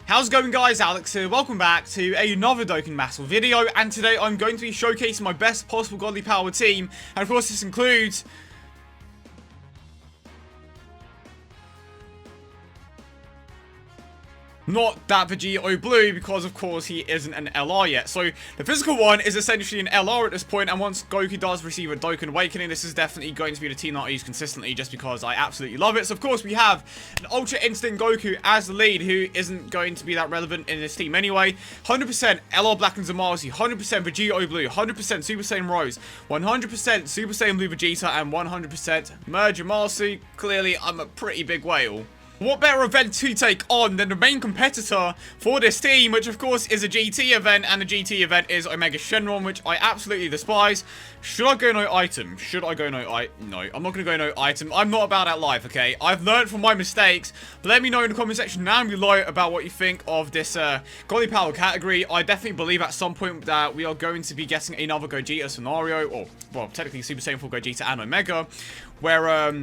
How's it going, guys? Alex here. Welcome back to another Dokkan Master video, and today I'm going to be showcasing my best possible godly power team, and of course this includes not that Vegito Blue, because of course he isn't an LR yet. So the physical one is essentially an LR at this point, and once Goku does receive a Dokkan Awakening, this is definitely going to be the team that I use consistently just because I absolutely love it. So of course we have an Ultra Instinct Goku as the lead, who isn't going to be that relevant in this team anyway. 100% LR Black and Zamasu, 100% Vegito Blue, 100% Super Saiyan Rose, 100% Super Saiyan Blue Vegeta, and 100% Merged Zamasu. Clearly I'm a pretty big whale. What better event to take on than the main competitor for this team, which of course is a GT event, and the GT event is Omega Shenron, which I absolutely despise. Should I go no item? Should I go no item? No, I'm not going to go no item. I'm not about that life, okay? I've learned from my mistakes, but let me know in the comment section down below about what you think of this godly power category. I definitely believe at some point that we are going to be getting another Gogeta scenario, or, well, technically Super Saiyan 4 Gogeta and Omega, where,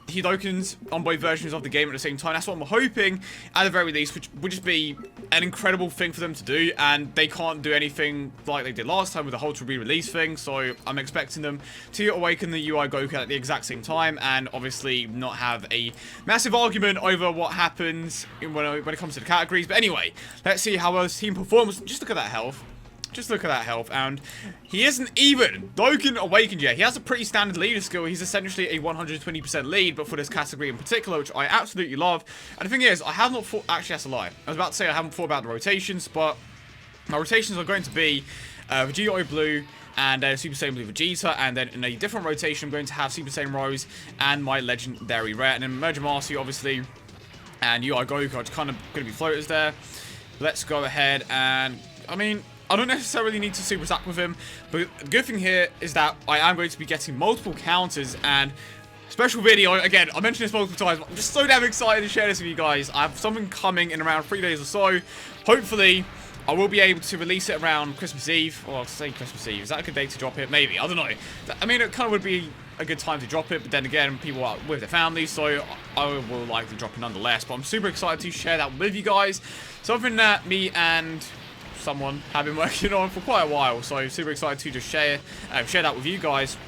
he Dokkans on both versions of the game at the same time. That's what I'm hoping, at the very least, which would just be an incredible thing for them to do, and they can't do anything like they did last time with the whole to re-release thing, so I'm expecting them to awaken the UI Goku at the exact same time, and obviously not have a massive argument over what happens when it comes to the categories. But anyway, let's see how well this team performs. Just look at that health. Just look at that health, and he isn't even Dokkan Awakened yet. He has a pretty standard leader skill. He's essentially a 120% lead, but for this category in particular, which I absolutely love. And the thing is, I have not thought... Actually, that's a lie. I was about to say I haven't thought about the rotations, but my rotations are going to be Vegito Blue and Super Saiyan Blue Vegeta, and then in a different rotation, I'm going to have Super Saiyan Rose and my legendary rare, and then Merged Zamasu, obviously, and UI Goku are kind of going to be floaters there. Let's go ahead and... I mean, I don't necessarily need to super attack with him, but the good thing here is that I am going to be getting multiple counters, and special video, again, I mentioned this multiple times, but I'm just so damn excited to share this with you guys. I have something coming in around 3 days or so. Hopefully, I will be able to release it around Christmas Eve, or I'll say Christmas Eve. Is that a good day to drop it? Maybe, I don't know. I mean, it kind of would be a good time to drop it, but then again, people are with their families, so I will likely drop it nonetheless. But I'm super excited to share that with you guys. Something that me and someone have been working on for quite a while, so super excited to just share that with you guys.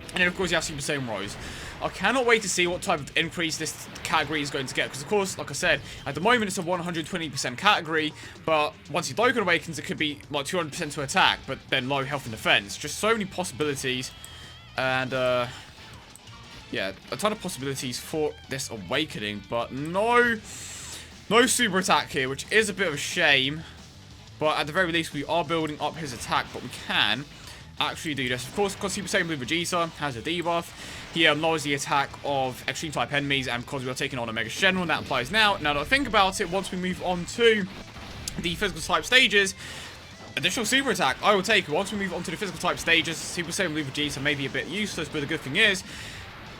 And then of course you have Super Saiyan Rose. I cannot wait to see what type of increase this category is going to get, because of course, like I said, at the moment it's a 120% category, but once he Dokkan Awakens, it could be like 200% to attack, but then low health and defense. Just so many possibilities, and yeah, a ton of possibilities for this awakening, but no super attack here, which is a bit of a shame. But at the very least, we are building up his attack, but we can actually do this. Of course, because Super Saiyan Blue Vegeta has a debuff, he lowers the attack of extreme type enemies, and because we are taking on Omega Shenron, that applies now. Now that I think about it, once we move on to the physical type stages, additional super attack, I will take it. Once we move on to the physical type stages, Super Saiyan Blue Vegeta may be a bit useless, but the good thing is,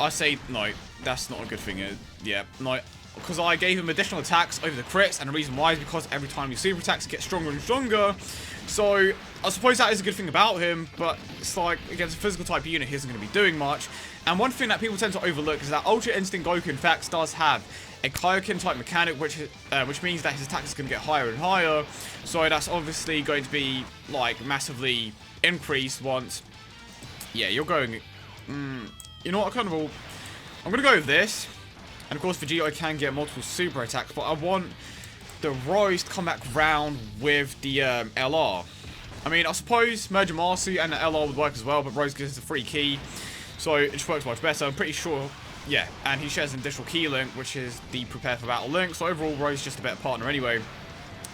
I say, no, that's not a good thing. Yeah, no. Because I gave him additional attacks over the crits, and the reason why is because every time you super attacks get stronger and stronger. So I suppose that is a good thing about him, but it's like against a physical type unit, he isn't going to be doing much. And one thing that people tend to overlook is that Ultra Instinct Goku in fact does have a Kaioken type mechanic, which means that his attack is going to get higher and higher. So that's obviously going to be like massively increased once. Yeah, you're going. You know what? I'm going to go with this. And of course, Vegeta can get multiple super attacks, but I want the Rose to come back round with the LR. I mean, I suppose Merged Zamasu and the LR would work as well, but Rose gives us a free key, so it just works much better. I'm pretty sure, yeah, and he shares an additional key link, which is the Prepare for Battle link, so overall, Rose is just a better partner anyway.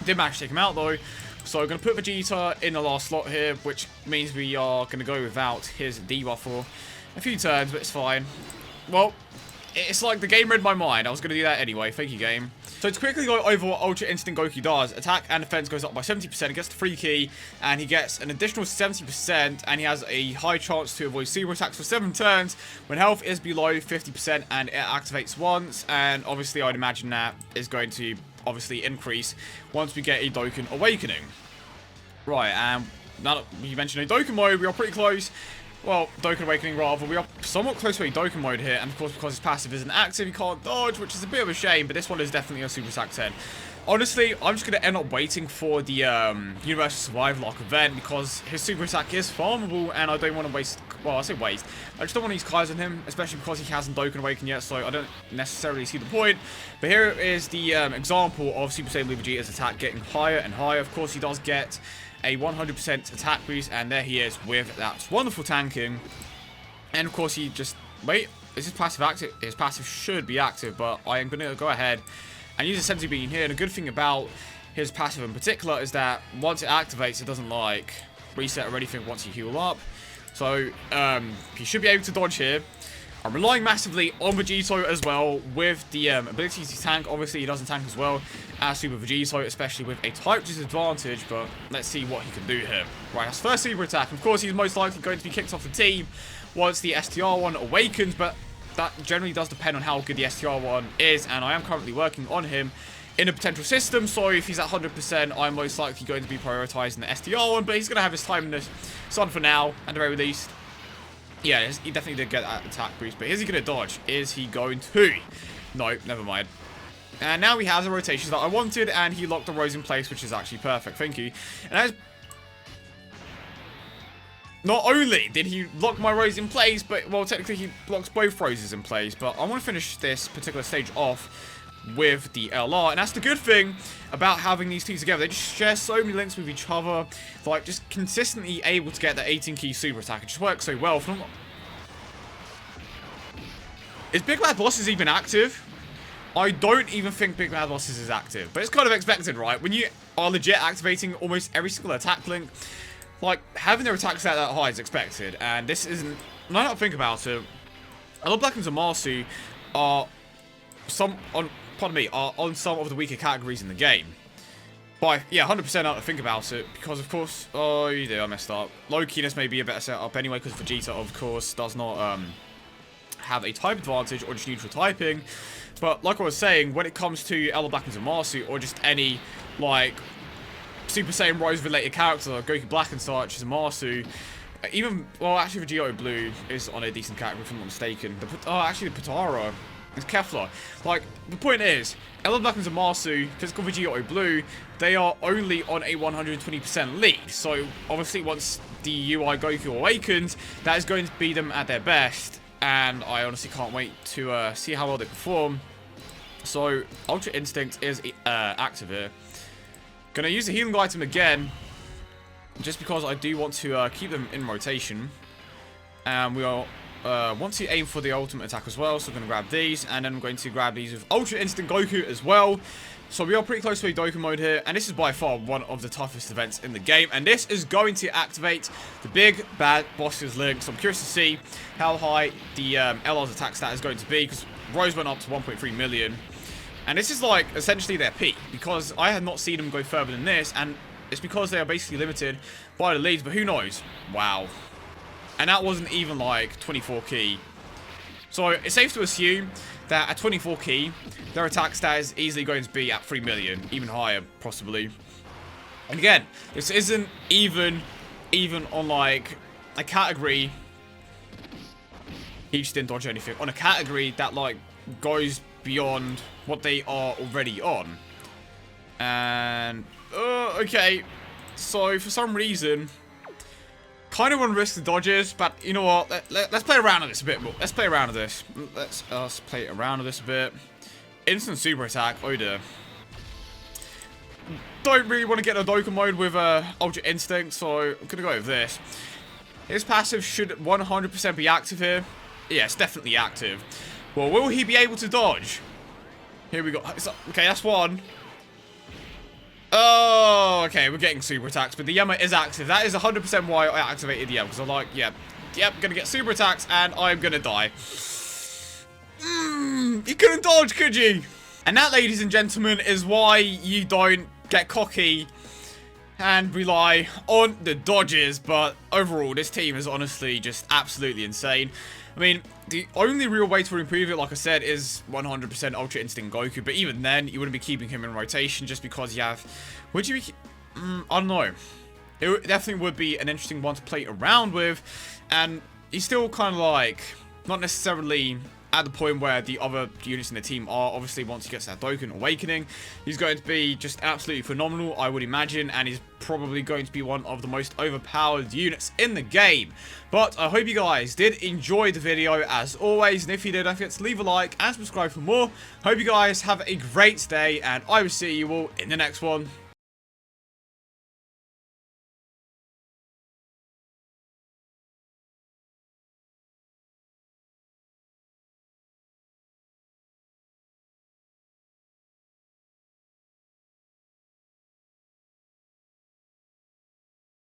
Did manage to take him out, though, so I'm going to put Vegeta in the last slot here, which means we are going to go without his debuff for a few turns, but it's fine. Well, it's like the game read my mind. I was going to do that anyway. Thank you, game. So to quickly go over what Ultra Instinct Goku does, attack and defense goes up by 70%, he gets the free key, and he gets an additional 70%, and he has a high chance to avoid super attacks for 7 turns when health is below 50%, and it activates once, and obviously I'd imagine that is going to obviously increase once we get a Dokkan Awakening. Right, and now that you mentioned a Dokkan mode, we are pretty close. well, Dokkan Awakening rather, we are somewhat close to a Dokkan mode here, and of course because his passive isn't active, he can't dodge, which is a bit of a shame, but this one is definitely a Super Attack 10. Honestly, I'm just going to end up waiting for the Universal Survival Arc event, because his Super Attack is farmable, and I don't want to waste, well, I say waste, I just don't want to use Kai's on him, especially because he hasn't Dokkan Awakened yet, so I don't necessarily see the point. But here is the example of Super Saiyan Blue Vegeta's attack getting higher and higher. Of course, he does get a 100% attack boost, and there he is with that wonderful tanking. And of course he just, wait, is his passive active? His passive should be active, but I am going to go ahead and use a Senzu Bean here. And the good thing about his passive in particular is that once it activates, it doesn't like reset or anything once you heal up. So he should be able to dodge here. I'm relying massively on Vegito as well with the ability to tank. Obviously, he doesn't tank as well as Super Vegito, especially with a type disadvantage, but let's see what he can do here. Right, that's first Super Attack. Of course, he's most likely going to be kicked off the team once the STR one awakens, but that generally does depend on how good the STR one is, and I am currently working on him in a potential system, so if he's at 100%, I'm most likely going to be prioritizing the STR one, but he's going to have his time in the sun for now, at the very least. Yeah, he definitely did get that attack boost, but is he going to dodge? Is he going to? No, never mind. And now we have the rotations that I wanted, and he locked the rose in place, which is actually perfect. Thank you. And as not only did he lock my rose in place, but, well, technically he blocks both roses in place, but I want to finish this particular stage off with the LR, and that's the good thing about having these two together. They just share so many links with each other, like just consistently able to get the 18 key super attack. It just works so well. Is Big Bad Bosses even active? I don't even think Big Bad Bosses is active, but it's kind of expected, right? When you are legit activating almost every single attack link, like having their attacks set that high is expected, and this isn't. Now that I think about it, LR Black and Zamasu are on some of the weaker categories in the game. But yeah, 100% out to think about it, because of course, oh yeah, I messed up. Low keyness may be a better setup anyway, because Vegeta, of course, does not have a type advantage or just neutral typing. But like I was saying, when it comes to LR Black and Zamasu, or just any like Super Saiyan Rose related character, like Goku Black and such, Zamasu, even, well, actually Vegito Blue is on a decent category if I'm not mistaken. Actually the Potara. It's Kefla. Like, the point is, LR Black and Zamasu, Physical Vegito Blue, they are only on a 120% lead. So, obviously, once the UI Goku awakens, that is going to be them at their best. And I honestly can't wait to see how well they perform. So, Ultra Instinct is active here. Gonna use the healing item again, just because I do want to keep them in rotation. And we are want to aim for the ultimate attack as well, so I'm going to grab these, and then I'm going to grab these with Ultra Instinct Goku as well. So we are pretty close to a Dokkan mode here, and this is by far one of the toughest events in the game, and this is going to activate the Big Bad Bosses link. So I'm curious to see how high the LR's attack stat is going to be, because Rose went up to 1.3 million, and this is like essentially their peak, because I had not seen them go further than this, and it's because they are basically limited by the leads, but who knows? Wow. And that wasn't even like 24 key. So it's safe to assume that at 24 key, their attack stat is easily going to be at 3 million, even higher, possibly. And again, this isn't even on like a category. He just didn't dodge anything. On a category that like goes beyond what they are already on. And okay, so for some reason, kind of want to risk the dodges, but you know what? Let's play around with this a bit more. Let's play around with this. Let's play around with this a bit. Instant super attack. Oh dear. Don't really want to get a Dokkan mode with Ultra Instinct, so I'm gonna go with this. His passive should 100% be active here. Yeah, it's definitely active. Well, will he be able to dodge? Here we go. Okay, that's one. Oh, okay, we're getting super attacks, but the Yama is active. That is 100% why I activated the Yama, because I'm like, yep, gonna get super attacks, and I'm gonna die. You couldn't dodge, could you? And that, ladies and gentlemen, is why you don't get cocky and rely on the dodges. But overall, this team is honestly just absolutely insane. I mean, the only real way to improve it, like I said, is 100% Ultra Instinct Goku. But even then, you wouldn't be keeping him in rotation just because you have... Would you be... I don't know. It definitely would be an interesting one to play around with. And he's still kind of like not necessarily at the point where the other units in the team are. Obviously, once he gets that Dokkan Awakening, he's going to be just absolutely phenomenal, I would imagine, and he's probably going to be one of the most overpowered units in the game. But I hope you guys did enjoy the video as always, and if you did, don't forget to leave a like and subscribe for more. Hope you guys have a great day, and I will see you all in the next one.